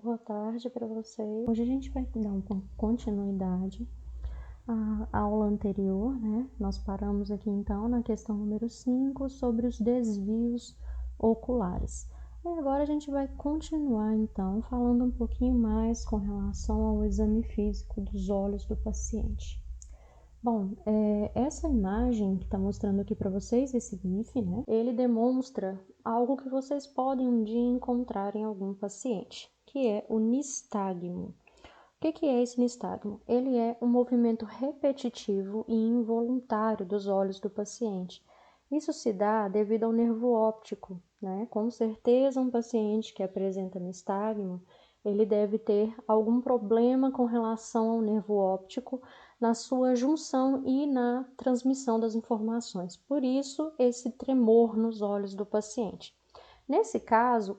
Boa tarde para vocês. Hoje a gente vai dar uma continuidade à aula anterior, né? Nós paramos aqui então na questão número 5 sobre os desvios oculares. E agora a gente vai continuar então falando um pouquinho mais com relação ao exame físico dos olhos do paciente. Bom, essa imagem que está mostrando aqui para vocês, esse GIF, né? Ele demonstra algo que vocês podem um dia encontrar em algum paciente, que é o nistagmo. O que é esse nistagmo? Ele é um movimento repetitivo e involuntário dos olhos do paciente. Isso se dá devido ao nervo óptico, né? Com certeza um paciente que apresenta nistagmo, ele deve ter algum problema com relação ao nervo óptico na sua junção e na transmissão das informações. Por isso, esse tremor nos olhos do paciente. Nesse caso,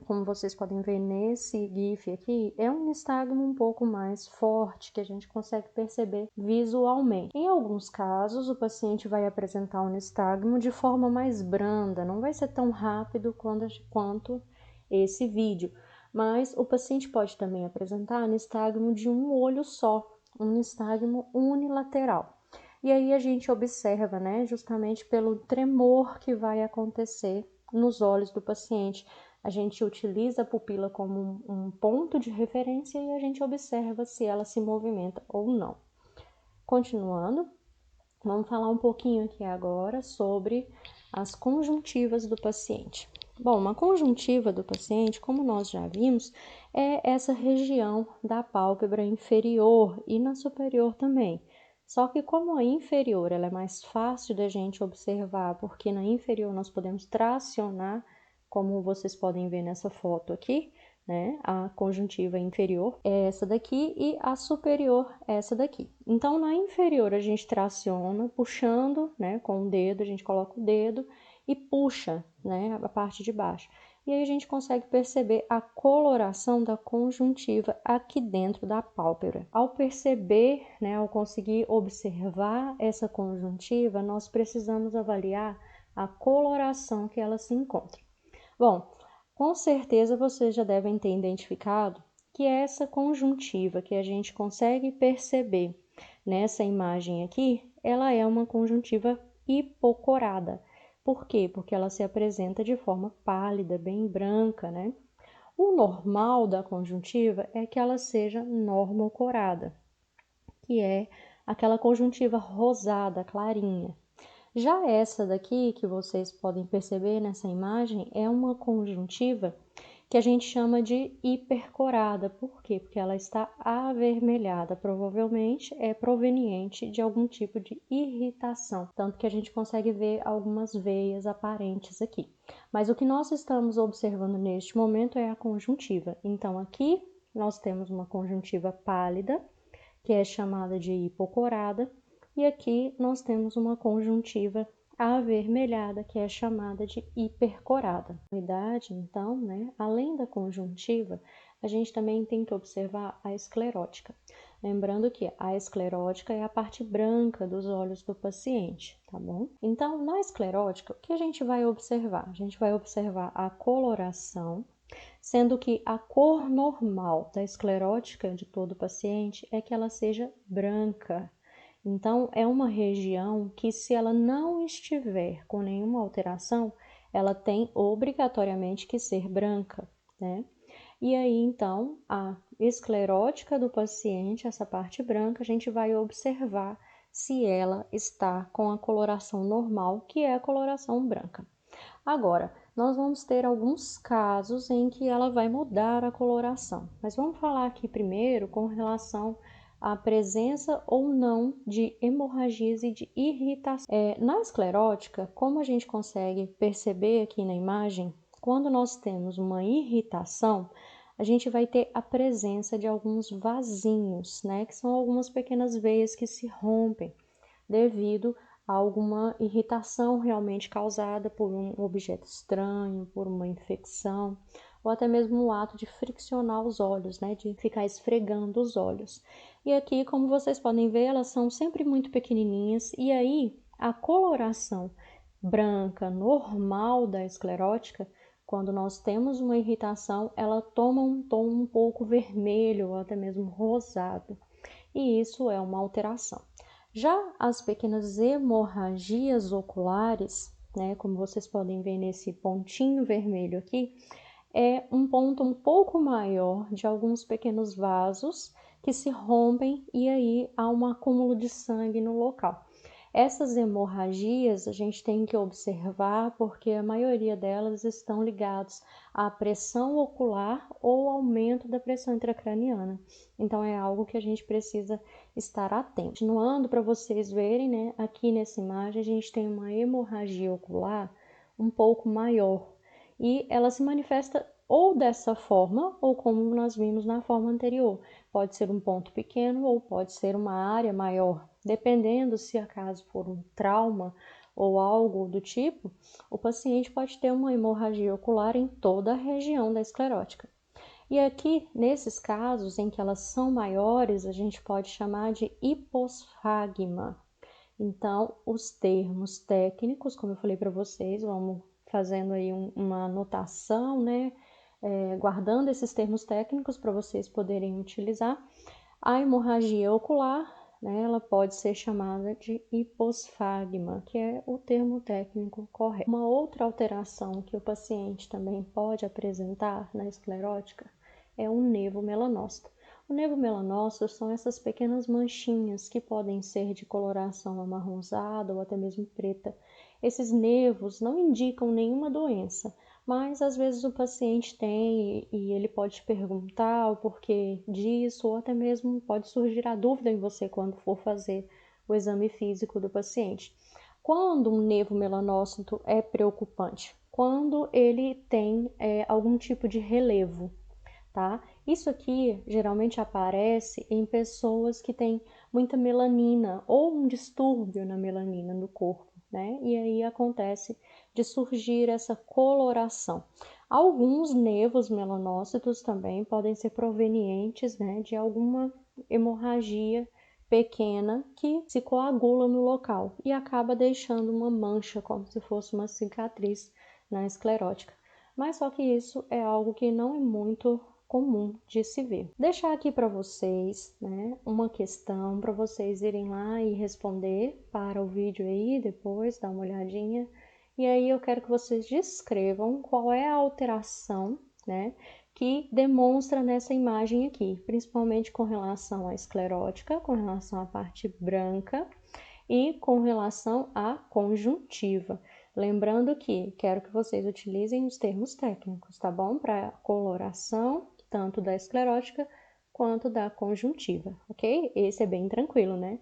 como vocês podem ver nesse GIF aqui, é um nistagmo um pouco mais forte que a gente consegue perceber visualmente. Em alguns casos, o paciente vai apresentar um nistagmo de forma mais branda, não vai ser tão rápido quanto esse vídeo, mas o paciente pode também apresentar nistagmo de um olho só, um nistagmo unilateral. E aí a gente observa, né, justamente pelo tremor que vai acontecer nos olhos do paciente. A gente utiliza a pupila como um ponto de referência e a gente observa se ela se movimenta ou não. Continuando, vamos falar um pouquinho aqui agora sobre as conjuntivas do paciente. Bom, uma conjuntiva do paciente, como nós já vimos, é essa região da pálpebra inferior e na superior também. Só que como a inferior ela é mais fácil da gente observar, porque na inferior nós podemos tracionar, como vocês podem ver nessa foto aqui, né? A conjuntiva inferior é essa daqui e a superior é essa daqui. Então, na inferior a gente traciona, puxando, né? Com o dedo, a gente coloca o dedo e puxa, né? A parte de baixo. E aí a gente consegue perceber a coloração da conjuntiva aqui dentro da pálpebra. Ao perceber, né, ao conseguir observar essa conjuntiva, nós precisamos avaliar a coloração que ela se encontra. Bom, com certeza vocês já devem ter identificado que essa conjuntiva que a gente consegue perceber nessa imagem aqui, ela é uma conjuntiva hipocorada. Por quê? Porque ela se apresenta de forma pálida, bem branca, né? O normal da conjuntiva é que ela seja normocorada, que é aquela conjuntiva rosada, clarinha. Já essa daqui, que vocês podem perceber nessa imagem, é uma conjuntiva que a gente chama de hipercorada. Por quê? Porque ela está avermelhada. Provavelmente é proveniente de algum tipo de irritação, tanto que a gente consegue ver algumas veias aparentes aqui. Mas o que nós estamos observando neste momento é a conjuntiva. Então, aqui nós temos uma conjuntiva pálida, que é chamada de hipocorada, e aqui nós temos uma conjuntiva avermelhada, que é chamada de hipercorada. Na idade, então, né, além da conjuntiva, a gente também tem que observar a esclerótica. Lembrando que a esclerótica é a parte branca dos olhos do paciente, tá bom? Então, na esclerótica, o que a gente vai observar? A gente vai observar a coloração, sendo que a cor normal da esclerótica de todo paciente é que ela seja branca. Então, é uma região que, se ela não estiver com nenhuma alteração, ela tem obrigatoriamente que ser branca, né? E aí, então, a esclerótica do paciente, essa parte branca, a gente vai observar se ela está com a coloração normal, que é a coloração branca. Agora, nós vamos ter alguns casos em que ela vai mudar a coloração, mas vamos falar aqui primeiro com relação à presença ou não de hemorragias e de irritação. Na esclerótica, como a gente consegue perceber aqui na imagem, quando nós temos uma irritação, a gente vai ter a presença de alguns vasinhos, né, que são algumas pequenas veias que se rompem devido a alguma irritação realmente causada por um objeto estranho, por uma infecção, ou até mesmo o ato de friccionar os olhos, né, de ficar esfregando os olhos. E aqui, como vocês podem ver, elas são sempre muito pequenininhas, e aí a coloração branca normal da esclerótica, quando nós temos uma irritação, ela toma um tom um pouco vermelho ou até mesmo rosado, e isso é uma alteração. Já as pequenas hemorragias oculares, né, como vocês podem ver nesse pontinho vermelho aqui, é um ponto um pouco maior de alguns pequenos vasos que se rompem e aí há um acúmulo de sangue no local. Essas hemorragias a gente tem que observar porque a maioria delas estão ligadas à pressão ocular ou aumento da pressão intracraniana. Então é algo que a gente precisa estar atento. Continuando para vocês verem, né, aqui nessa imagem a gente tem uma hemorragia ocular um pouco maior e ela se manifesta ou dessa forma ou como nós vimos na forma anterior. Pode ser um ponto pequeno ou pode ser uma área maior. Dependendo se acaso for um trauma ou algo do tipo, o paciente pode ter uma hemorragia ocular em toda a região da esclerótica. E aqui, nesses casos em que elas são maiores, a gente pode chamar de hiposfagma. Então, os termos técnicos, como eu falei para vocês, vamos fazendo aí uma anotação, né? Guardando esses termos técnicos para vocês poderem utilizar. A hemorragia ocular, né, ela pode ser chamada de hiposfagma, que é o termo técnico correto. Uma outra alteração que o paciente também pode apresentar na esclerótica é o nevomelanócito. O nevomelanócito são essas pequenas manchinhas que podem ser de coloração amarronzada ou até mesmo preta. Esses nevos não indicam nenhuma doença, mas às vezes o paciente tem e ele pode te perguntar o porquê disso, ou até mesmo pode surgir a dúvida em você quando for fazer o exame físico do paciente. Quando um nevomelanócito é preocupante? Quando ele tem algum tipo de relevo, tá? Isso aqui geralmente aparece em pessoas que têm muita melanina ou um distúrbio na melanina no corpo, né? E aí acontece de surgir essa coloração. Alguns nevos melanócitos também podem ser provenientes, né, de alguma hemorragia pequena que se coagula no local e acaba deixando uma mancha, como se fosse uma cicatriz na esclerótica. Mas só que isso é algo que não é muito comum de se ver. Deixar aqui para vocês, né, uma questão para vocês irem lá e responder para o vídeo aí, depois dá uma olhadinha. E aí eu quero que vocês descrevam qual é a alteração, né, que demonstra nessa imagem aqui, principalmente com relação à esclerótica, com relação à parte branca e com relação à conjuntiva. Lembrando que quero que vocês utilizem os termos técnicos, tá bom? Para coloração, tanto da esclerótica quanto da conjuntiva, ok? Esse é bem tranquilo, né?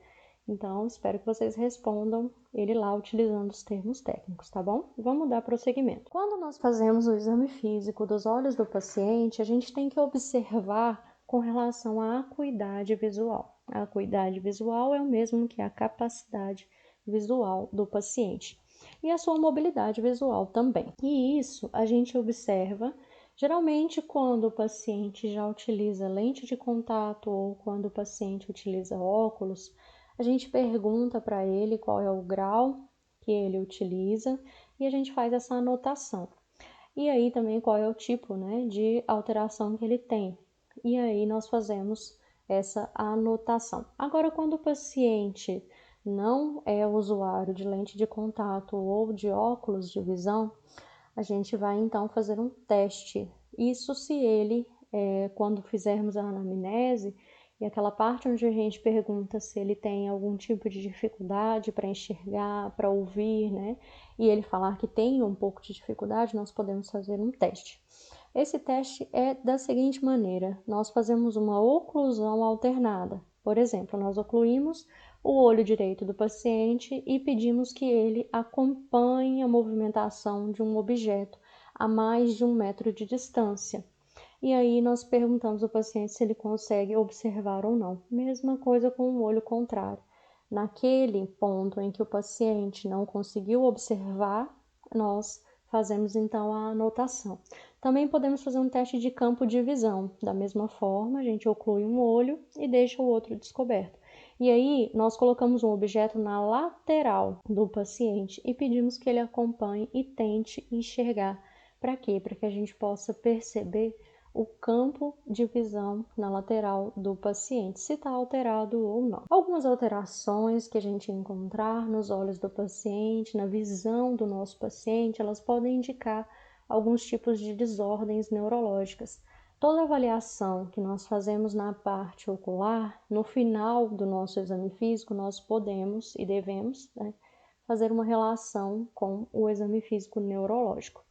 Então, espero que vocês respondam ele lá utilizando os termos técnicos, tá bom? Vamos dar prosseguimento. Quando nós fazemos o exame físico dos olhos do paciente, a gente tem que observar com relação à acuidade visual. A acuidade visual é o mesmo que a capacidade visual do paciente e a sua mobilidade visual também. E isso a gente observa geralmente quando o paciente já utiliza lente de contato ou quando o paciente utiliza óculos, a gente pergunta para ele qual é o grau que ele utiliza e a gente faz essa anotação. E aí também qual é o tipo, né, de alteração que ele tem. E aí nós fazemos essa anotação. Agora, quando o paciente não é usuário de lente de contato ou de óculos de visão, a gente vai então fazer um teste. Isso se ele, quando fizermos a anamnese, e aquela parte onde a gente pergunta se ele tem algum tipo de dificuldade para enxergar, para ouvir, né? E ele falar que tem um pouco de dificuldade, nós podemos fazer um teste. Esse teste é da seguinte maneira: nós fazemos uma oclusão alternada. Por exemplo, nós ocluímos o olho direito do paciente e pedimos que ele acompanhe a movimentação de um objeto a mais de 1 metro de distância. E aí nós perguntamos ao paciente se ele consegue observar ou não. Mesma coisa com o olho contrário. Naquele ponto em que o paciente não conseguiu observar, nós fazemos então a anotação. Também podemos fazer um teste de campo de visão. Da mesma forma, a gente oclui um olho e deixa o outro descoberto. E aí, nós colocamos um objeto na lateral do paciente e pedimos que ele acompanhe e tente enxergar. Para quê? Para que a gente possa perceber o campo de visão na lateral do paciente, se está alterado ou não. Algumas alterações que a gente encontrar nos olhos do paciente, na visão do nosso paciente, elas podem indicar alguns tipos de desordens neurológicas. Toda avaliação que nós fazemos na parte ocular, no final do nosso exame físico, nós podemos e devemos, né, fazer uma relação com o exame físico neurológico.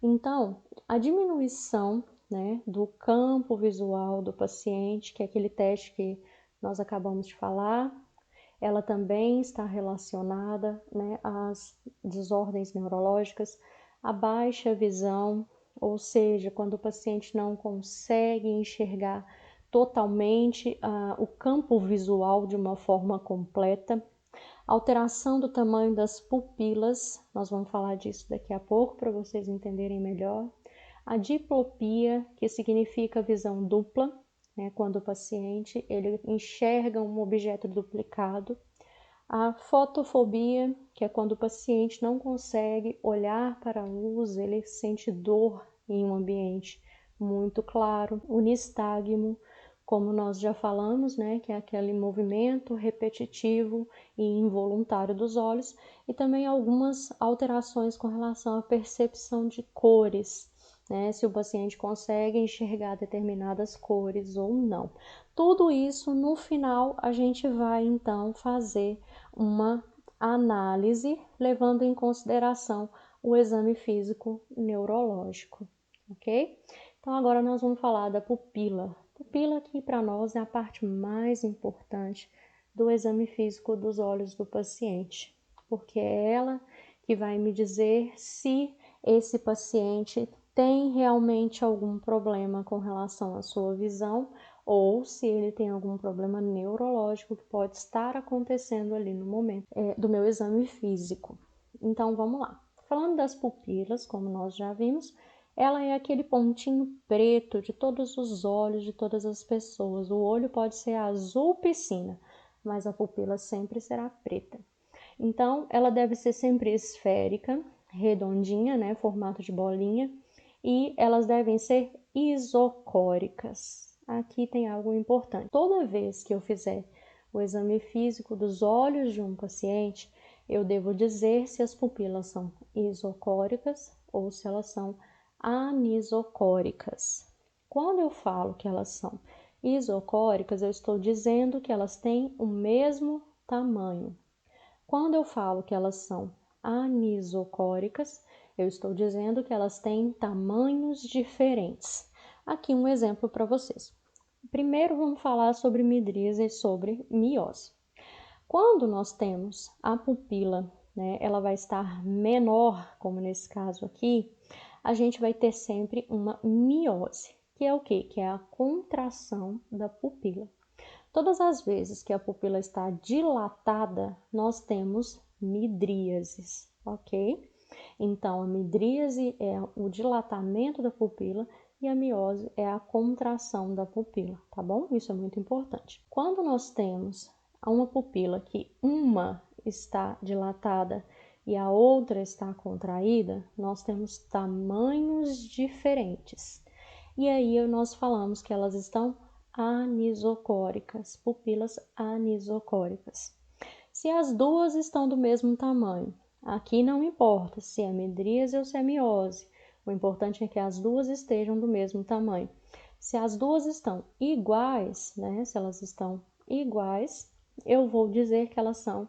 Então, a diminuição, né, do campo visual do paciente, que é aquele teste que nós acabamos de falar, ela também está relacionada, né, às desordens neurológicas, a baixa visão, ou seja, quando o paciente não consegue enxergar totalmente o campo visual de uma forma completa, alteração do tamanho das pupilas, nós vamos falar disso daqui a pouco para vocês entenderem melhor. A diplopia, que significa visão dupla, né, quando o paciente ele enxerga um objeto duplicado. A fotofobia, que é quando o paciente não consegue olhar para a luz, ele sente dor em um ambiente muito claro. O nistagmo, como nós já falamos, né, que é aquele movimento repetitivo e involuntário dos olhos, e também algumas alterações com relação à percepção de cores, né, se o paciente consegue enxergar determinadas cores ou não. Tudo isso, no final, a gente vai então fazer uma análise levando em consideração o exame físico neurológico, ok? Então agora nós vamos falar da pupila. Pupila que para nós é a parte mais importante do exame físico dos olhos do paciente, porque é ela que vai me dizer se esse paciente tem realmente algum problema com relação à sua visão ou se ele tem algum problema neurológico que pode estar acontecendo ali no momento do meu exame físico. Então vamos lá. Falando das pupilas, como nós já vimos, ela é aquele pontinho preto de todos os olhos de todas as pessoas. O olho pode ser azul piscina, mas a pupila sempre será preta. Então, ela deve ser sempre esférica, redondinha, né, formato de bolinha, e elas devem ser isocóricas. Aqui tem algo importante. Toda vez que eu fizer o exame físico dos olhos de um paciente, eu devo dizer se as pupilas são isocóricas ou se elas são anisocóricas. Quando eu falo que elas são isocóricas, eu estou dizendo que elas têm o mesmo tamanho. Quando eu falo que elas são anisocóricas, eu estou dizendo que elas têm tamanhos diferentes. Aqui um exemplo para vocês. Primeiro vamos falar sobre midríase e sobre miose. Quando nós temos a pupila, né, ela vai estar menor, como nesse caso aqui, a gente vai ter sempre uma miose, que é o quê? Que é a contração da pupila. Todas as vezes que a pupila está dilatada, nós temos midríases, ok? Então, a midríase é o dilatamento da pupila e a miose é a contração da pupila, tá bom? Isso é muito importante. Quando nós temos uma pupila que uma está dilatada e a outra está contraída, nós temos tamanhos diferentes. E aí nós falamos que elas estão anisocóricas, pupilas anisocóricas. Se as duas estão do mesmo tamanho, aqui não importa se é midríase ou se é miose, o importante é que as duas estejam do mesmo tamanho. Se as duas estão iguais, né, se elas estão iguais, eu vou dizer que elas são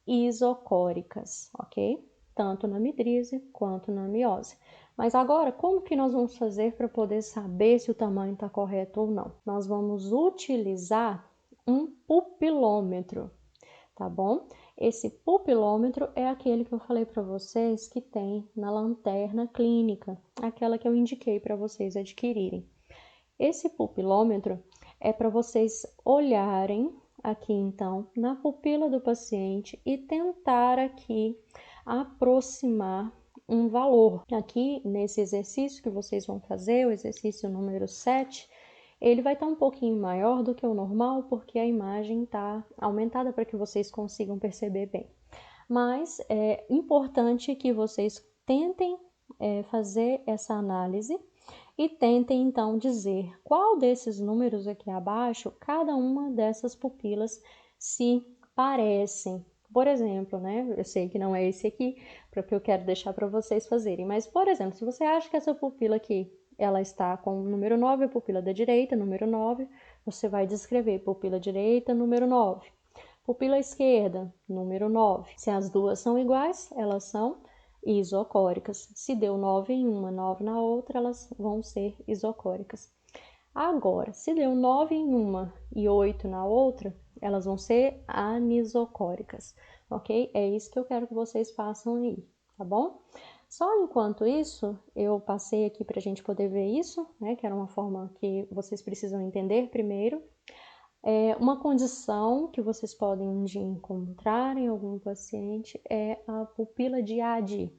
isocóricas, ok? Tanto na midríase quanto na miose. Mas agora, como que nós vamos fazer para poder saber se o tamanho está correto ou não? Nós vamos utilizar um pupilômetro, tá bom? Esse pupilômetro é aquele que eu falei para vocês que tem na lanterna clínica, aquela que eu indiquei para vocês adquirirem. Esse pupilômetro é para vocês olharem aqui então na pupila do paciente e tentar aqui aproximar um valor. Aqui nesse exercício que vocês vão fazer, o exercício número 7, ele vai estar um pouquinho maior do que o normal, porque a imagem está aumentada para que vocês consigam perceber bem. Mas é importante que vocês tentem fazer essa análise e tentem então dizer qual desses números aqui abaixo, cada uma dessas pupilas se parecem. Por exemplo, né? Eu sei que não é esse aqui, porque eu quero deixar para vocês fazerem, mas, por exemplo, se você acha que essa pupila aqui, ela está com o número 9, a pupila da direita, número 9, você vai descrever pupila direita, número 9. Pupila esquerda, número 9. Se as duas são iguais, elas são isocóricas. Se deu 9 em uma, 9 na outra, elas vão ser isocóricas. Agora, se deu 9 em uma e 8 na outra, elas vão ser anisocóricas, ok? É isso que eu quero que vocês façam aí, tá bom? Só enquanto isso, eu passei aqui para a gente poder ver isso, né? Que era uma forma que vocês precisam entender primeiro. Uma condição que vocês podem um dia encontrar em algum paciente é a pupila de Adi,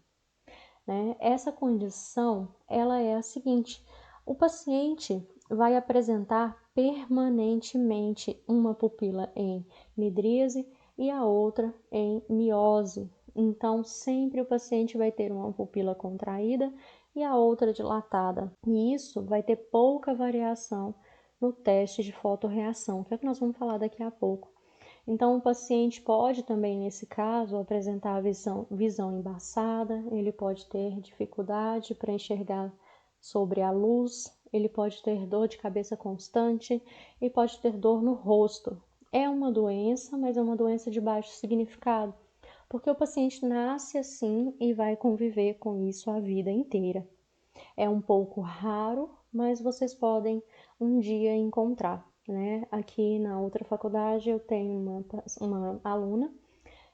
né? Essa condição, ela é a seguinte: o paciente vai apresentar permanentemente uma pupila em midríase e a outra em miose. Então, sempre o paciente vai ter uma pupila contraída e a outra dilatada. E isso vai ter pouca variação no teste de fotorreação, que é o que nós vamos falar daqui a pouco. Então, o paciente pode também, nesse caso, apresentar visão embaçada, ele pode ter dificuldade para enxergar sobre a luz, ele pode ter dor de cabeça constante e pode ter dor no rosto. É uma doença, mas é uma doença de baixo significado, porque o paciente nasce assim e vai conviver com isso a vida inteira. É um pouco raro, mas vocês podem um dia encontrar, né? Aqui na outra faculdade eu tenho uma aluna,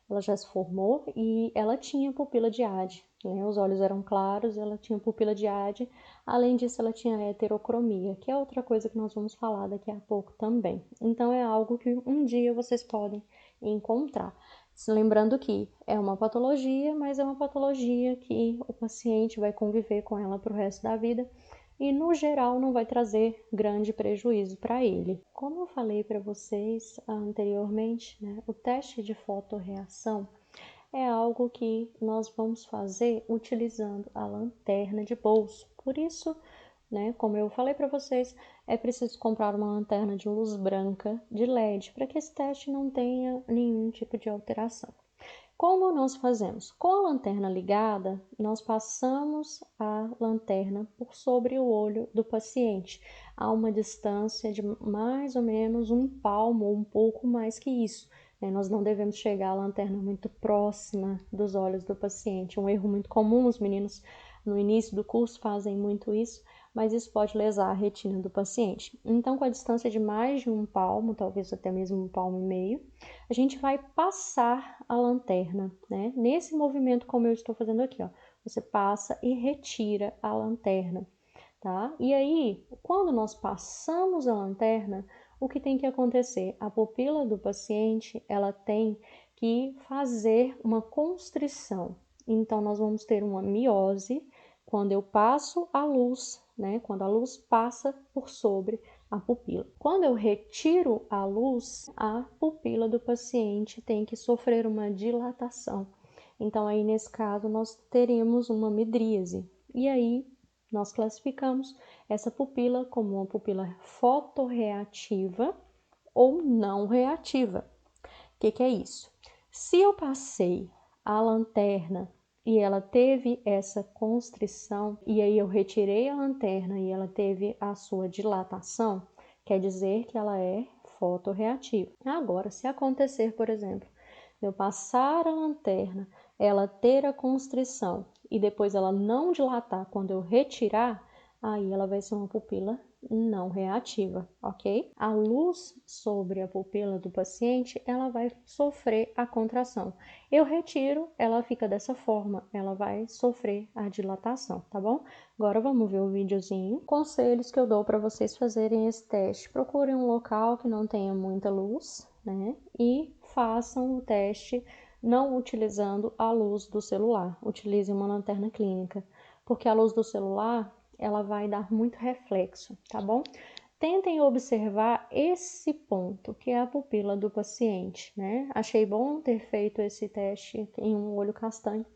ela já se formou e ela tinha pupila de Ade, né? Os olhos eram claros, ela tinha pupila de Ade. Além disso, ela tinha heterocromia, que é outra coisa que nós vamos falar daqui a pouco também. Então, é algo que um dia vocês podem encontrar. Lembrando que é uma patologia, mas é uma patologia que o paciente vai conviver com ela para o resto da vida e, no geral, não vai trazer grande prejuízo para ele. Como eu falei para vocês anteriormente, né, o teste de fotorreação é algo que nós vamos fazer utilizando a lanterna de bolso. Por isso, né, como eu falei para vocês, é preciso comprar uma lanterna de luz branca de LED para que esse teste não tenha nenhum tipo de alteração. Como nós fazemos? Com a lanterna ligada, nós passamos a lanterna por sobre o olho do paciente, a uma distância de mais ou menos um palmo ou um pouco mais que isso. Nós não devemos chegar a lanterna muito próxima dos olhos do paciente. Um erro muito comum, os meninos no início do curso fazem muito isso, mas isso pode lesar a retina do paciente. Então, com a distância de mais de um palmo, talvez até mesmo um palmo e meio, a gente vai passar a lanterna, né? Nesse movimento, como eu estou fazendo aqui, ó, você passa e retira a lanterna, tá? E aí, quando nós passamos a lanterna, o que tem que acontecer? A pupila do paciente, ela tem que fazer uma constrição. Então, nós vamos ter uma miose quando eu passo a luz, né? Quando a luz passa por sobre a pupila. Quando eu retiro a luz, a pupila do paciente tem que sofrer uma dilatação. Então, aí nesse caso, nós teremos uma midríase. E aí, nós classificamos essa pupila como uma pupila fotorreativa ou não reativa. O que é isso? Se eu passei a lanterna e ela teve essa constrição, e aí eu retirei a lanterna e ela teve a sua dilatação, quer dizer que ela é fotorreativa. Agora, se acontecer, por exemplo, eu passar a lanterna, ela ter a constrição e depois ela não dilatar quando eu retirar, aí ela vai ser uma pupila não reativa, ok? A luz sobre a pupila do paciente, ela vai sofrer a contração. Eu retiro, ela fica dessa forma, ela vai sofrer a dilatação, tá bom? Agora vamos ver o videozinho. Conselhos que eu dou para vocês fazerem esse teste. Procurem um local que não tenha muita luz, né? E façam o teste não utilizando a luz do celular. Utilize uma lanterna clínica, porque a luz do celular ela vai dar muito reflexo, tá bom? Tentem observar esse ponto, que é a pupila do paciente, né? Achei bom ter feito esse teste em um olho castanho,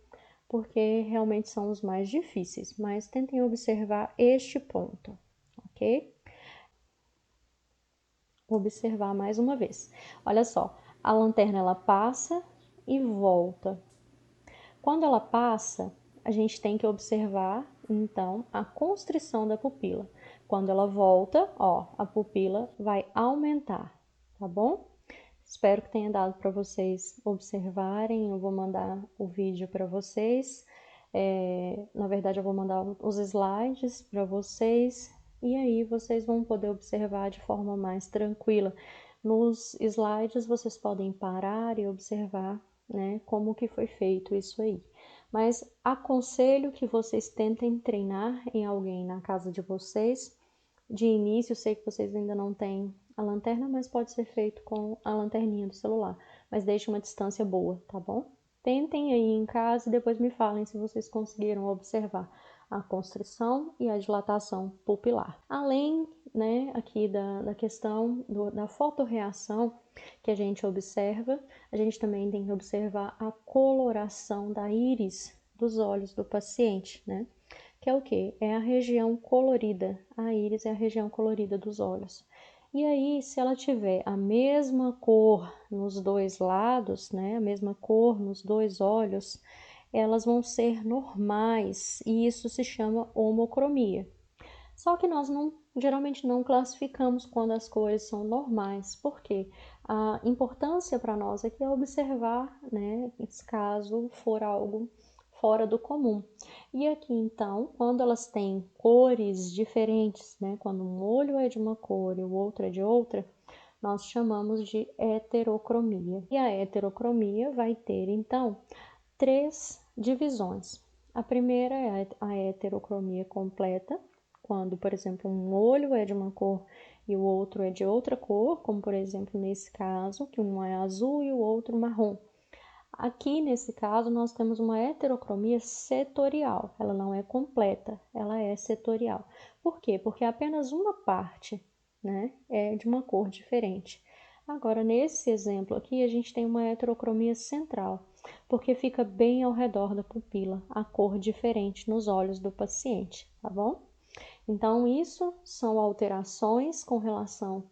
porque realmente são os mais difíceis, mas tentem observar este ponto, ok? Observar mais uma vez. Olha só, a lanterna ela passa e volta. Quando ela passa, a gente tem que observar, então, a constrição da pupila. Quando ela volta, ó, a pupila vai aumentar, tá bom? Espero que tenha dado para vocês observarem. Eu vou mandar o vídeo para vocês. Na verdade, eu vou mandar os slides para vocês. E aí vocês vão poder observar de forma mais tranquila. Nos slides vocês podem parar e observar, né, como que foi feito isso aí. Mas aconselho que vocês tentem treinar em alguém na casa de vocês. De início, sei que vocês ainda não têm a lanterna, mas pode ser feito com a lanterninha do celular. Mas deixe uma distância boa, tá bom? Tentem aí em casa e depois me falem se vocês conseguiram observar a constrição e a dilatação pupilar. Além, né, aqui da questão da fotorreação que a gente observa, a gente também tem que observar a coloração da íris dos olhos do paciente, né? Que é o quê? É a região colorida. A íris é a região colorida dos olhos. E aí, se ela tiver a mesma cor nos dois lados, né, a mesma cor nos dois olhos, elas vão ser normais e isso se chama homocromia. Só que nós geralmente não classificamos quando as cores são normais, porque a importância para nós aqui é observar, né, caso for algo fora do comum. E aqui então, quando elas têm cores diferentes, né, quando um olho é de uma cor e o outro é de outra, nós chamamos de heterocromia. E a heterocromia vai ter então 3 divisões. A primeira é a heterocromia completa, quando, por exemplo, um olho é de uma cor e o outro é de outra cor, como por exemplo nesse caso, que um é azul e o outro marrom. Aqui nesse caso nós temos uma heterocromia setorial, ela não é completa, ela é setorial. Por quê? Porque apenas uma parte, né, é de uma cor diferente. Agora, nesse exemplo aqui, a gente tem uma heterocromia central, porque fica bem ao redor da pupila, a cor diferente nos olhos do paciente, tá bom? Então, isso são alterações com relação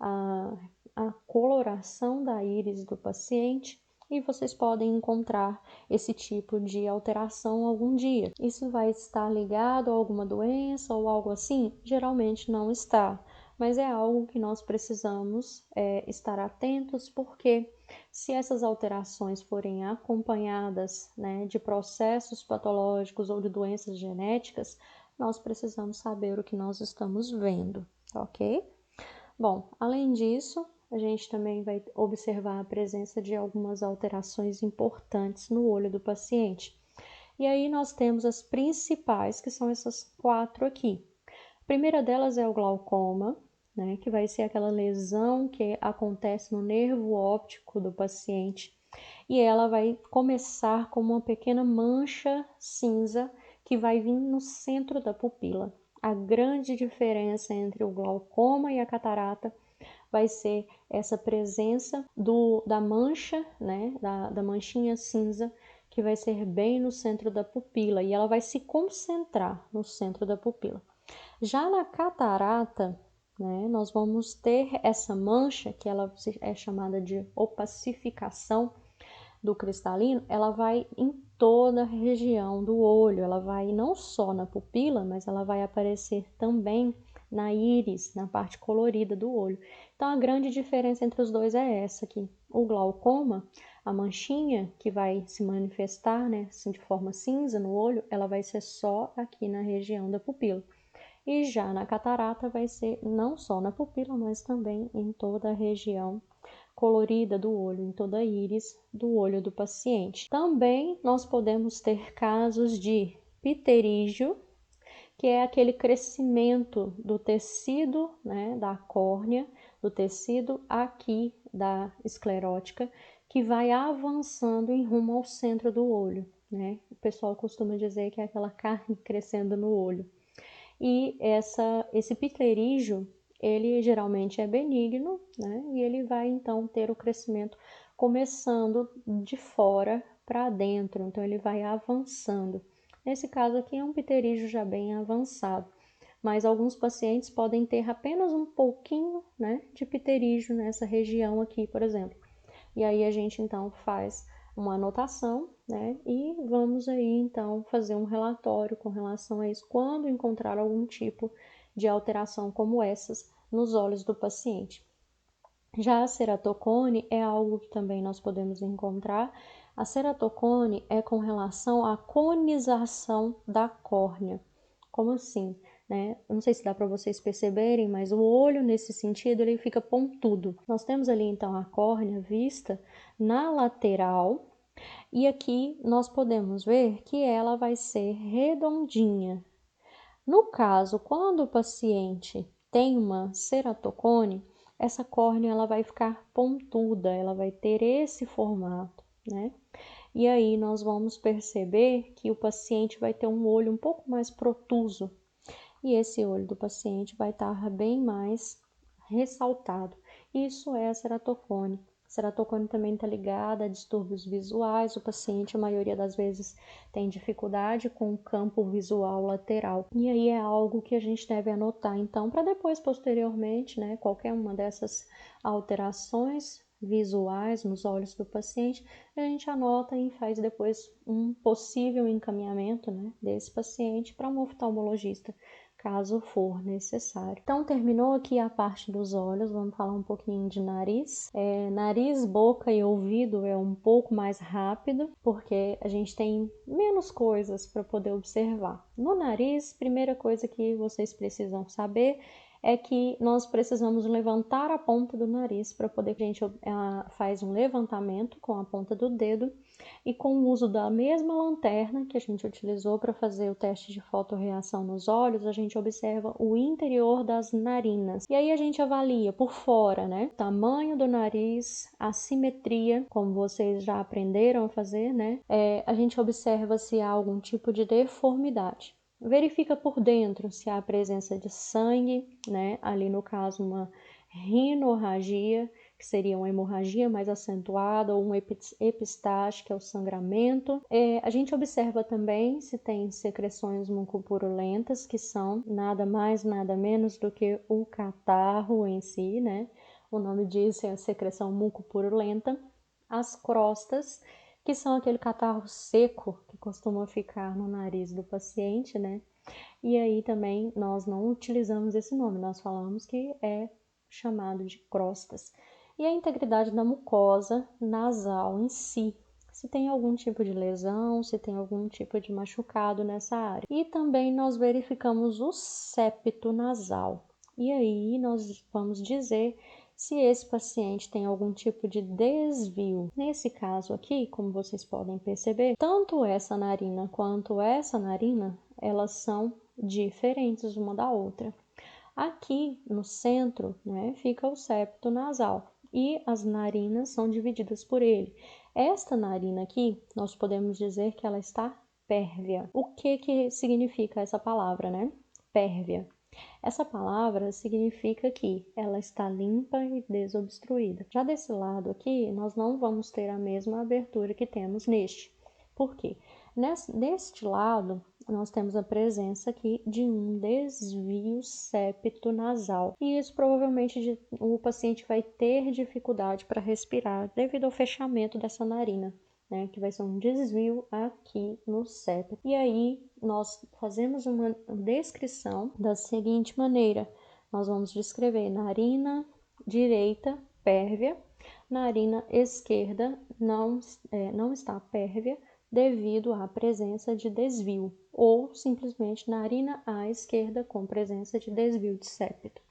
à coloração da íris do paciente e vocês podem encontrar esse tipo de alteração algum dia. Isso vai estar ligado a alguma doença ou algo assim? Geralmente não está, mas é algo que nós precisamos estar atentos, porque se essas alterações forem acompanhadas, né, de processos patológicos ou de doenças genéticas, nós precisamos saber o que nós estamos vendo, ok? Bom, além disso, a gente também vai observar a presença de algumas alterações importantes no olho do paciente. E aí nós temos as principais, que são essas 4 aqui. A primeira delas é o glaucoma, né, que vai ser aquela lesão que acontece no nervo óptico do paciente. E ela vai começar como uma pequena mancha cinza que vai vir no centro da pupila. A grande diferença entre o glaucoma e a catarata vai ser essa presença da mancha, né, da manchinha cinza, que vai ser bem no centro da pupila e ela vai se concentrar no centro da pupila. Já na catarata, né, nós vamos ter essa mancha, que ela é chamada de opacificação do cristalino, ela vai em toda a região do olho, ela vai não só na pupila, mas ela vai aparecer também na íris, na parte colorida do olho. Então a grande diferença entre os dois é essa aqui. O glaucoma, a manchinha que vai se manifestar, né, assim, de forma cinza no olho, ela vai ser só aqui na região da pupila. E já na catarata vai ser não só na pupila, mas também em toda a região colorida do olho, em toda a íris do olho do paciente. Também nós podemos ter casos de pterígio, que é aquele crescimento do tecido, né, da córnea, do tecido aqui da esclerótica, que vai avançando em rumo ao centro do olho, né? O pessoal costuma dizer que é aquela carne crescendo no olho. E esse pterígio, ele geralmente é benigno, né? E ele vai então ter o crescimento começando de fora para dentro, então ele vai avançando. Nesse caso aqui é um pterígio já bem avançado, mas alguns pacientes podem ter apenas um pouquinho, né, de pterígio nessa região aqui, por exemplo. E aí a gente então faz uma anotação, né, e vamos aí então fazer um relatório com relação a isso quando encontrar algum tipo de alteração como essas nos olhos do paciente. Já a ceratocone é algo que também nós podemos encontrar. A ceratocone é com relação à conização da córnea. Como assim? Né? Eu não sei se dá para vocês perceberem, mas o olho nesse sentido ele fica pontudo. Nós temos ali então a córnea vista na lateral e aqui nós podemos ver que ela vai ser redondinha. No caso, quando o paciente tem uma ceratocone, essa córnea ela vai ficar pontuda, ela vai ter esse formato, né? E aí nós vamos perceber que o paciente vai ter um olho um pouco mais protuso e esse olho do paciente vai estar bem mais ressaltado. Isso é a ceratocone. A ceratocone também está ligada a distúrbios visuais. O paciente, a maioria das vezes, tem dificuldade com o campo visual lateral. E aí é algo que a gente deve anotar, então, para depois, posteriormente, né, qualquer uma dessas alterações visuais nos olhos do paciente, a gente anota e faz depois um possível encaminhamento, né, desse paciente para um oftalmologista, caso for necessário. Então, terminou aqui a parte dos olhos, vamos falar um pouquinho de nariz. Nariz, boca e ouvido é um pouco mais rápido, porque a gente tem menos coisas para poder observar. No nariz, primeira coisa que vocês precisam saber é que nós precisamos levantar a ponta do nariz para poder, a gente faz um levantamento com a ponta do dedo e com o uso da mesma lanterna que a gente utilizou para fazer o teste de fotorreação nos olhos, a gente observa o interior das narinas. E aí a gente avalia por fora, né? O tamanho do nariz, a simetria, como vocês já aprenderam a fazer, né? A gente observa se há algum tipo de deformidade. Verifica por dentro se há a presença de sangue, né? Ali no caso uma rinorragia, que seria uma hemorragia mais acentuada, ou um epistaxe, que é o sangramento. A gente observa também se tem secreções mucopurulentas, que são nada mais, nada menos do que o catarro em si, né? O nome disso é a secreção mucopurulenta. As crostas, que são aquele catarro seco que costuma ficar no nariz do paciente, né? E aí também nós não utilizamos esse nome, nós falamos que é chamado de crostas. E a integridade da mucosa nasal em si, se tem algum tipo de lesão, se tem algum tipo de machucado nessa área. E também nós verificamos o septo nasal. E aí nós vamos dizer se esse paciente tem algum tipo de desvio. Nesse caso aqui, como vocês podem perceber, tanto essa narina quanto essa narina, elas são diferentes uma da outra. Aqui no centro, né, fica o septo nasal e as narinas são divididas por ele. Esta narina aqui, nós podemos dizer que ela está pérvia. O que significa essa palavra, né? Pérvia. Essa palavra significa que ela está limpa e desobstruída. Já desse lado aqui, nós não vamos ter a mesma abertura que temos neste. Por quê? Neste lado, nós temos a presença aqui de um desvio septo-nasal. E isso provavelmente o paciente vai ter dificuldade para respirar devido ao fechamento dessa narina, né, que vai ser um desvio aqui no septo. E aí nós fazemos uma descrição da seguinte maneira: nós vamos descrever narina direita pérvia, narina esquerda não está pérvia devido à presença de desvio, ou simplesmente narina à esquerda com presença de desvio de septo,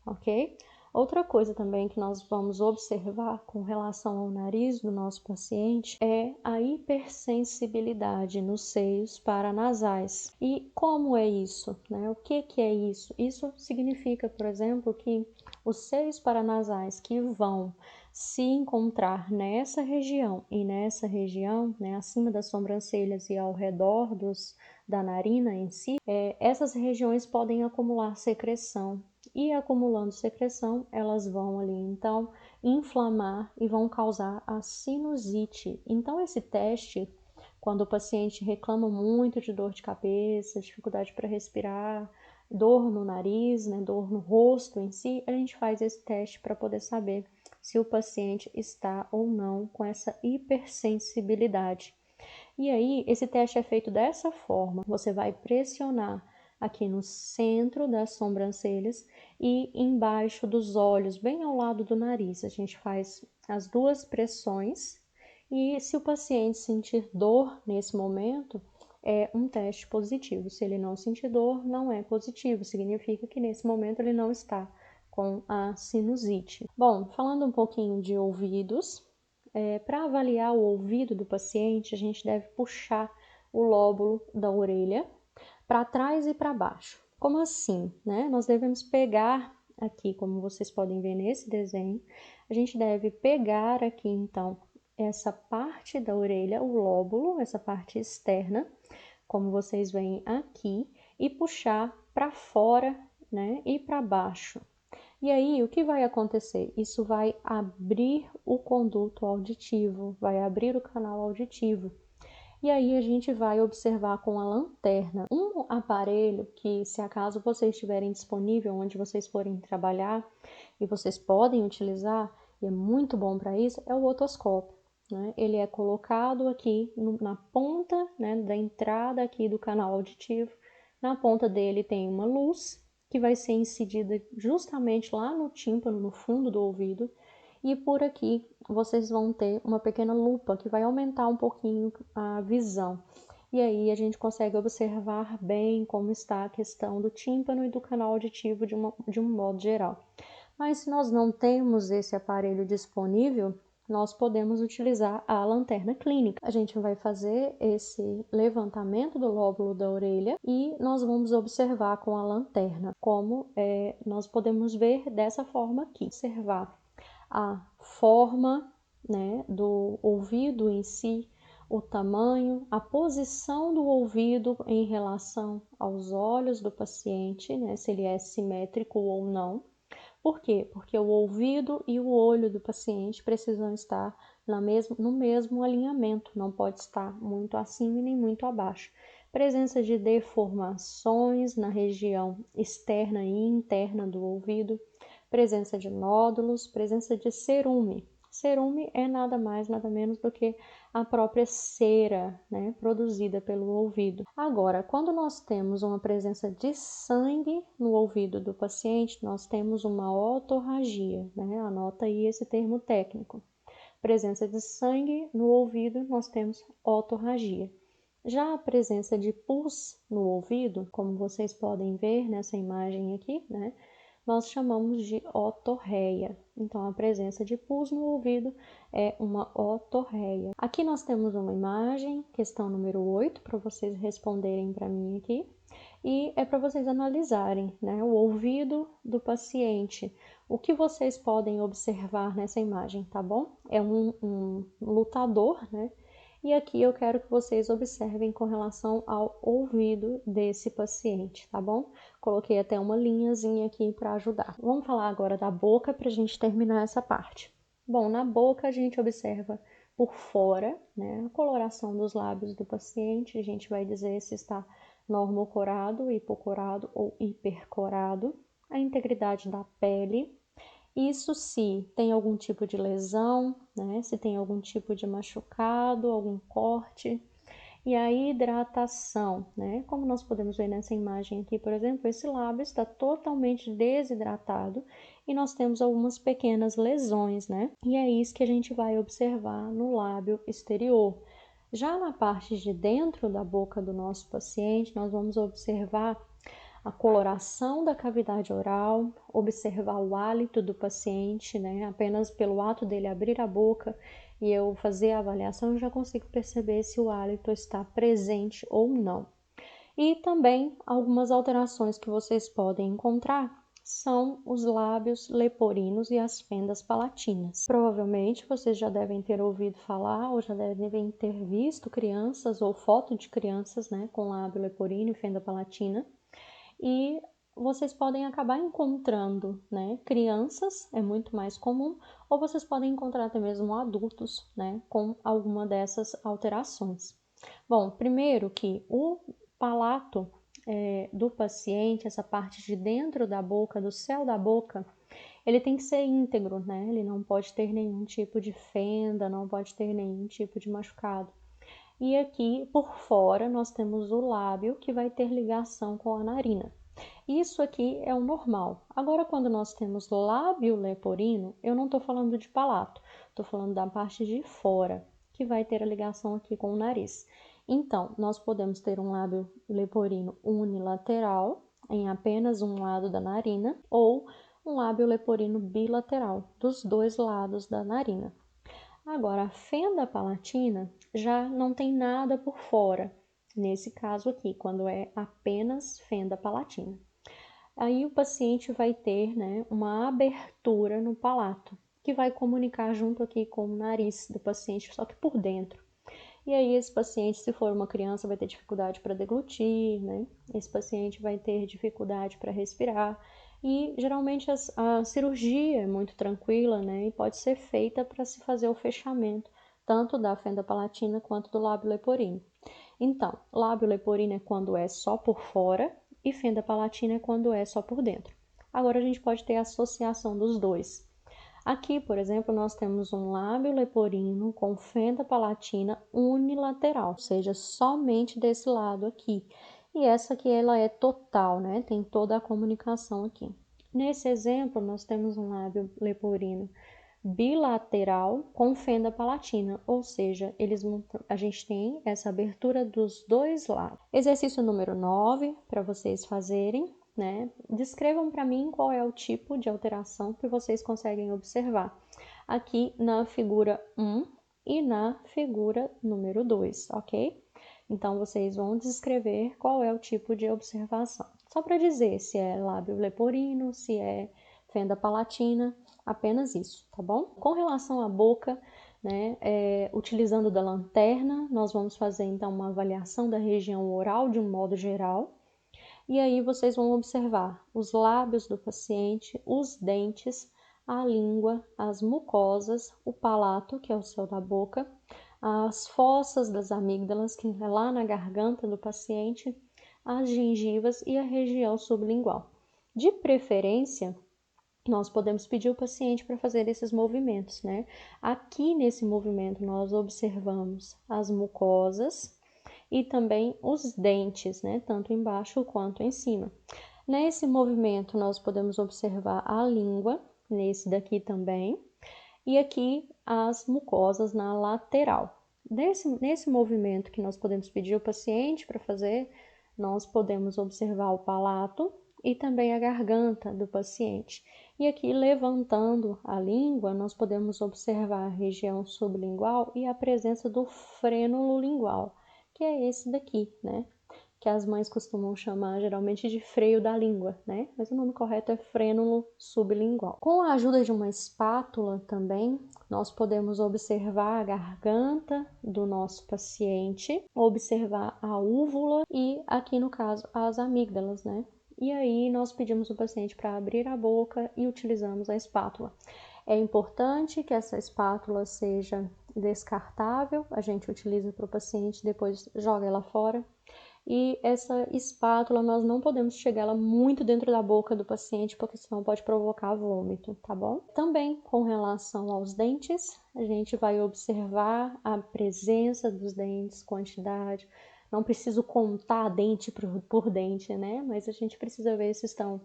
ok? Outra coisa também que nós vamos observar com relação ao nariz do nosso paciente é a hipersensibilidade nos seios paranasais. E como é isso, né? O que é isso? Isso significa, por exemplo, que os seios paranasais que vão se encontrar nessa região e nessa região, né, acima das sobrancelhas e ao redor da narina em si, essas regiões podem acumular secreção e acumulando secreção, elas vão ali então inflamar e vão causar a sinusite. Então esse teste, quando o paciente reclama muito de dor de cabeça, dificuldade para respirar, dor no nariz, né, dor no rosto em si, a gente faz esse teste para poder saber se o paciente está ou não com essa hipersensibilidade. E aí, esse teste é feito dessa forma: você vai pressionar aqui no centro das sobrancelhas e embaixo dos olhos, bem ao lado do nariz. A gente faz as duas pressões e se o paciente sentir dor nesse momento, é um teste positivo. Se ele não sentir dor, não é positivo, significa que nesse momento ele não está com a sinusite. Bom, falando um pouquinho de ouvidos, para avaliar o ouvido do paciente, a gente deve puxar o lóbulo da orelha para trás e para baixo. Como assim, né? Nós devemos pegar aqui, como vocês podem ver nesse desenho, a gente deve pegar aqui então essa parte da orelha, o lóbulo, essa parte externa, como vocês veem aqui, e puxar para fora, né? E para baixo. E aí, o que vai acontecer? Isso vai abrir o conduto auditivo, vai abrir o canal auditivo. E aí a gente vai observar com a lanterna um aparelho que, se acaso vocês tiverem disponível onde vocês forem trabalhar e vocês podem utilizar, e é muito bom para isso, é o otoscópio, né? Ele é colocado aqui na ponta, né, da entrada aqui do canal auditivo. Na ponta dele tem uma luz que vai ser incidida justamente lá no tímpano, no fundo do ouvido, e por aqui vocês vão ter uma pequena lupa que vai aumentar um pouquinho a visão. E aí a gente consegue observar bem como está a questão do tímpano e do canal auditivo de um modo geral. Mas se nós não temos esse aparelho disponível, nós podemos utilizar a lanterna clínica. A gente vai fazer esse levantamento do lóbulo da orelha e nós vamos observar com a lanterna, como nós podemos ver dessa forma aqui. Observar a forma, né, do ouvido em si, o tamanho, a posição do ouvido em relação aos olhos do paciente, né, se ele é simétrico ou não. Por quê? Porque o ouvido e o olho do paciente precisam estar no mesmo alinhamento, não pode estar muito acima e nem muito abaixo. Presença de deformações na região externa e interna do ouvido, presença de nódulos, presença de cerume. Cerume é nada mais, nada menos do que a própria cera, né, produzida pelo ouvido. Agora, quando nós temos uma presença de sangue no ouvido do paciente, nós temos uma otorragia, né? Anota aí esse termo técnico. Presença de sangue no ouvido, nós temos otorragia. Já a presença de pus no ouvido, como vocês podem ver nessa imagem aqui, né? Nós chamamos de otorreia. Então, a presença de pus no ouvido é uma otorreia. Aqui nós temos uma imagem, questão número 8, para vocês responderem para mim aqui. E é para vocês analisarem, né, o ouvido do paciente. O que vocês podem observar nessa imagem, tá bom? É um lutador, né? E aqui eu quero que vocês observem com relação ao ouvido desse paciente, tá bom? Coloquei até uma linhazinha aqui para ajudar. Vamos falar agora da boca para a gente terminar essa parte. Bom, na boca a gente observa por fora, né, a coloração dos lábios do paciente. A gente vai dizer se está normocorado, hipocorado ou hipercorado. A integridade da pele. Isso se tem algum tipo de lesão, né? Se tem algum tipo de machucado, algum corte. E a hidratação, né? Como nós podemos ver nessa imagem aqui, por exemplo, esse lábio está totalmente desidratado e nós temos algumas pequenas lesões, né? E é isso que a gente vai observar no lábio exterior. Já na parte de dentro da boca do nosso paciente, nós vamos observar a coloração da cavidade oral, observar o hálito do paciente, né? Apenas pelo ato dele abrir a boca e eu fazer a avaliação, eu já consigo perceber se o hálito está presente ou não. E também algumas alterações que vocês podem encontrar são os lábios leporinos e as fendas palatinas. Provavelmente vocês já devem ter ouvido falar ou já devem ter visto crianças ou foto de crianças, né, com lábio leporino e fenda palatina. E vocês podem acabar encontrando, né, crianças, é muito mais comum, ou vocês podem encontrar até mesmo adultos, né, com alguma dessas alterações. Bom, primeiro que o palato do paciente, essa parte de dentro da boca, do céu da boca, ele tem que ser íntegro, né? Ele não pode ter nenhum tipo de fenda, não pode ter nenhum tipo de machucado. E aqui por fora nós temos o lábio que vai ter ligação com a narina. Isso aqui é o normal. Agora, quando nós temos lábio leporino, eu não estou falando de palato, estou falando da parte de fora, que vai ter a ligação aqui com o nariz. Então, nós podemos ter um lábio leporino unilateral, em apenas um lado da narina, ou um lábio leporino bilateral, dos dois lados da narina. Agora, a fenda palatina já não tem nada por fora, nesse caso aqui, quando é apenas fenda palatina. Aí o paciente vai ter, né, uma abertura no palato, que vai comunicar junto aqui com o nariz do paciente, só que por dentro. E aí esse paciente, se for uma criança, vai ter dificuldade para deglutir, né? Esse paciente vai ter dificuldade para respirar. E geralmente a cirurgia é muito tranquila, né? E pode ser feita para se fazer o fechamento, tanto da fenda palatina quanto do lábio leporino. Então, lábio leporino é quando é só por fora e fenda palatina é quando é só por dentro. Agora a gente pode ter a associação dos dois. Aqui, por exemplo, nós temos um lábio leporino com fenda palatina unilateral, ou seja, somente desse lado aqui. E essa aqui ela é total, né? Tem toda a comunicação aqui. Nesse exemplo, nós temos um lábio leporino bilateral com fenda palatina, ou seja, a gente tem essa abertura dos dois lados. Exercício número 9 para vocês fazerem, né? Descrevam para mim qual é o tipo de alteração que vocês conseguem observar aqui na figura 1 e na figura número 2, ok? Então, vocês vão descrever qual é o tipo de observação. Só para dizer se é lábio leporino, se é fenda palatina, apenas isso, tá bom? Com relação à boca, né, utilizando da lanterna, nós vamos fazer então uma avaliação da região oral de um modo geral. E aí vocês vão observar os lábios do paciente, os dentes, a língua, as mucosas, o palato, que é o céu da boca, as fossas das amígdalas, que é lá na garganta do paciente, as gengivas e a região sublingual. De preferência, nós podemos pedir o paciente para fazer esses movimentos, né? Aqui nesse movimento nós observamos as mucosas e também os dentes, né? Tanto embaixo quanto em cima. Nesse movimento nós podemos observar a língua, nesse daqui também, e aqui as mucosas na lateral. Nesse movimento que nós podemos pedir o paciente para fazer, nós podemos observar o palato e também a garganta do paciente. E aqui, levantando a língua, nós podemos observar a região sublingual e a presença do frênulo lingual, que é esse daqui, né? Que as mães costumam chamar geralmente de freio da língua, né? Mas o nome correto é frênulo sublingual. Com a ajuda de uma espátula também, nós podemos observar a garganta do nosso paciente, observar a úvula e, aqui no caso, as amígdalas, né? E aí nós pedimos o paciente para abrir a boca e utilizamos a espátula. É importante que essa espátula seja descartável, a gente utiliza para o paciente, depois joga ela fora. E essa espátula, nós não podemos chegar ela muito dentro da boca do paciente, porque senão pode provocar vômito, tá bom? Também com relação aos dentes, a gente vai observar a presença dos dentes, quantidade. Não preciso contar dente por dente, né? Mas a gente precisa ver se estão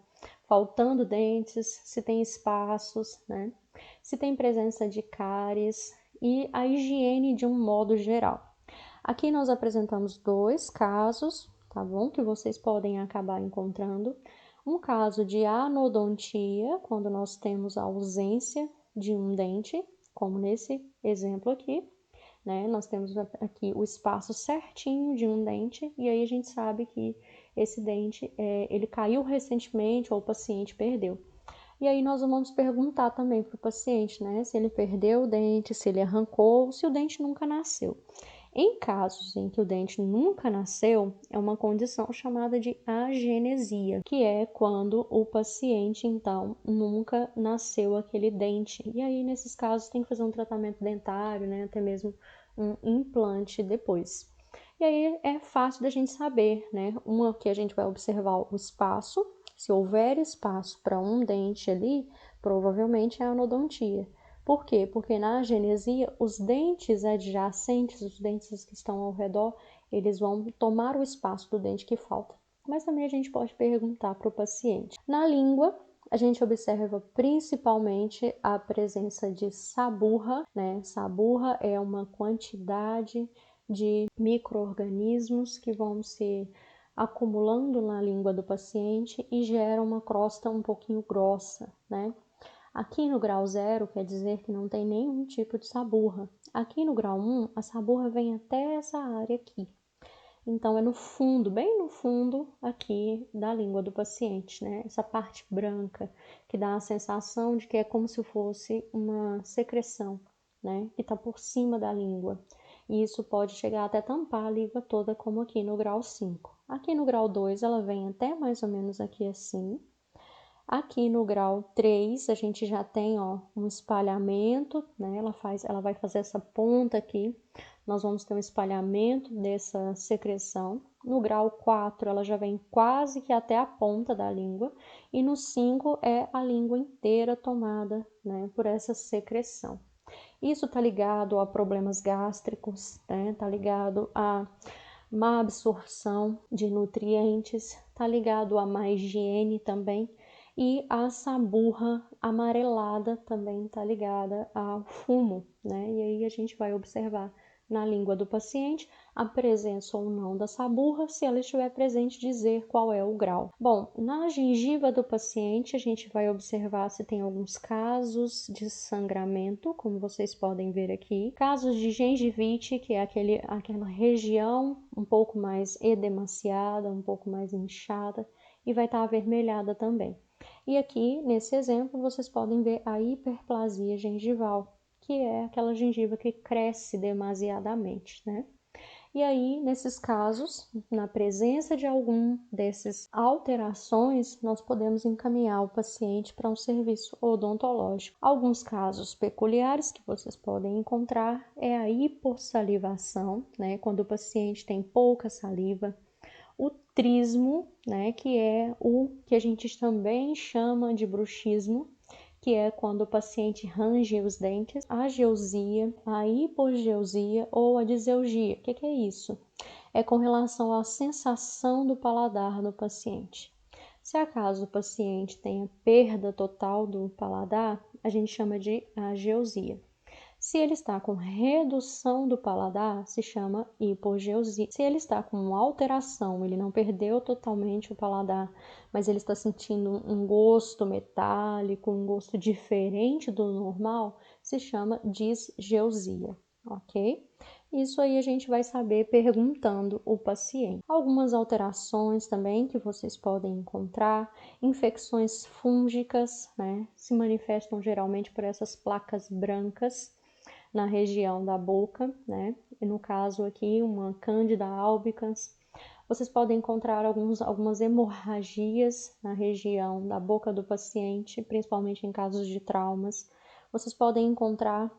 faltando dentes, se tem espaços, né? Se tem presença de cáries e a higiene de um modo geral. Aqui nós apresentamos dois casos, tá bom? Que vocês podem acabar encontrando. Um caso de anodontia, quando nós temos a ausência de um dente, como nesse exemplo aqui, né? Nós temos aqui o espaço certinho de um dente, e aí a gente sabe que esse dente, ele caiu recentemente ou o paciente perdeu. E aí nós vamos perguntar também para o paciente, né? Se ele perdeu o dente, se ele arrancou, se o dente nunca nasceu. Em casos em que o dente nunca nasceu, é uma condição chamada de agenesia, que é quando o paciente, então, nunca nasceu aquele dente. E aí, nesses casos, tem que fazer um tratamento dentário, né? Até mesmo um implante depois. E aí é fácil da gente saber, né? Uma que a gente vai observar o espaço. Se houver espaço para um dente ali, provavelmente é a anodontia. Por quê? Porque na agenesia, os dentes adjacentes, os dentes que estão ao redor, eles vão tomar o espaço do dente que falta. Mas também a gente pode perguntar para o paciente. Na língua, a gente observa principalmente a presença de saburra, né? Saburra é uma quantidade de micro-organismos que vão se acumulando na língua do paciente e geram uma crosta um pouquinho grossa, né? Aqui no grau 0 quer dizer que não tem nenhum tipo de saburra. Aqui no grau 1, a saburra vem até essa área aqui. Então, é no fundo, bem no fundo aqui da língua do paciente, né? Essa parte branca, que dá a sensação de que é como se fosse uma secreção, né? Que está por cima da língua. E isso pode chegar até tampar a língua toda, como aqui no grau 5. Aqui no grau 2, ela vem até mais ou menos aqui assim. Aqui no grau 3, a gente já tem, ó, um espalhamento, né? Ela vai fazer essa ponta aqui. Nós vamos ter um espalhamento dessa secreção. No grau 4, ela já vem quase que até a ponta da língua. E no 5 é a língua inteira tomada, né, por essa secreção. Isso está ligado a problemas gástricos, né? Tá ligado a má absorção de nutrientes, está ligado a má higiene também. E a saburra amarelada também está ligada ao fumo, né? E aí a gente vai observar na língua do paciente a presença ou não da saburra, se ela estiver presente, dizer qual é o grau. Bom, na gengiva do paciente, a gente vai observar se tem alguns casos de sangramento, como vocês podem ver aqui. Casos de gengivite, que é aquela região um pouco mais edemaciada, um pouco mais inchada, e vai estar avermelhada também. E aqui, nesse exemplo, vocês podem ver a hiperplasia gengival, que é aquela gengiva que cresce demasiadamente, né? E aí, nesses casos, na presença de algum desses alterações, nós podemos encaminhar o paciente para um serviço odontológico. Alguns casos peculiares que vocês podem encontrar é a hipossalivação, né? Quando o paciente tem pouca saliva, o trismo, né, que é o que a gente também chama de bruxismo, que é quando o paciente range os dentes, a ageusia, a hipogeusia ou a diseugia. O que é isso? É com relação à sensação do paladar do paciente. Se acaso o paciente tenha perda total do paladar, a gente chama de ageusia. Se ele está com redução do paladar, se chama hipogeusia. Se ele está com uma alteração, ele não perdeu totalmente o paladar, mas ele está sentindo um gosto metálico, um gosto diferente do normal, se chama disgeusia, ok? Isso aí a gente vai saber perguntando o paciente. Algumas alterações também que vocês podem encontrar, infecções fúngicas, né? Se manifestam geralmente por essas placas brancas na região da boca, né? E no caso aqui, uma Candida albicans. Vocês podem encontrar algumas hemorragias na região da boca do paciente, principalmente em casos de traumas. Vocês podem encontrar,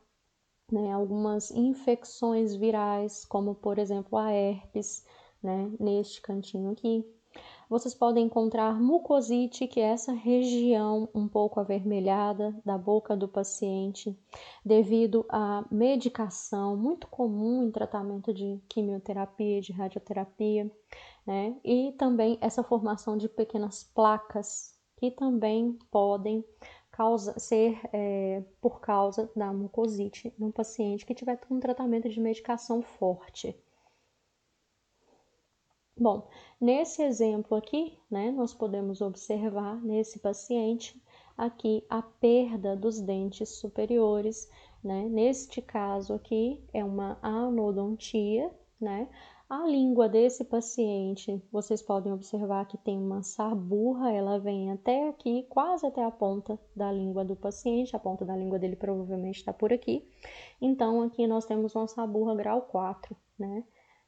né, algumas infecções virais, como por exemplo a herpes, né, neste cantinho aqui. Vocês podem encontrar mucosite, que é essa região um pouco avermelhada da boca do paciente, devido à medicação muito comum em tratamento de quimioterapia, de radioterapia, né? E também essa formação de pequenas placas, que também podem ser por causa da mucosite no paciente que tiver um tratamento de medicação forte. Bom, nesse exemplo aqui, né, nós podemos observar nesse paciente aqui a perda dos dentes superiores, né? Neste caso aqui é uma anodontia, né? A língua desse paciente, vocês podem observar que tem uma sarburra, ela vem até aqui, quase até a ponta da língua do paciente, a ponta da língua dele provavelmente está por aqui. Então, aqui nós temos uma sarburra grau 4, né?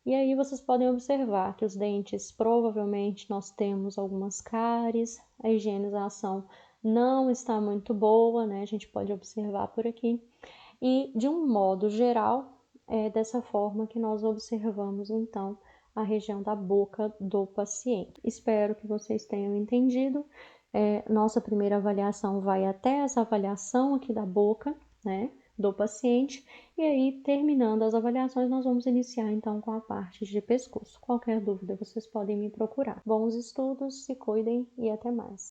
E aí vocês podem observar que os dentes, provavelmente nós temos algumas cáries, a higienização não está muito boa, né? A gente pode observar por aqui. E, de um modo geral, é dessa forma que nós observamos, então, a região da boca do paciente. Espero que vocês tenham entendido. Nossa primeira avaliação vai até essa avaliação aqui da boca, né, do paciente. E aí, terminando as avaliações, nós vamos iniciar, então, com a parte de pescoço. Qualquer dúvida, vocês podem me procurar. Bons estudos, se cuidem e até mais.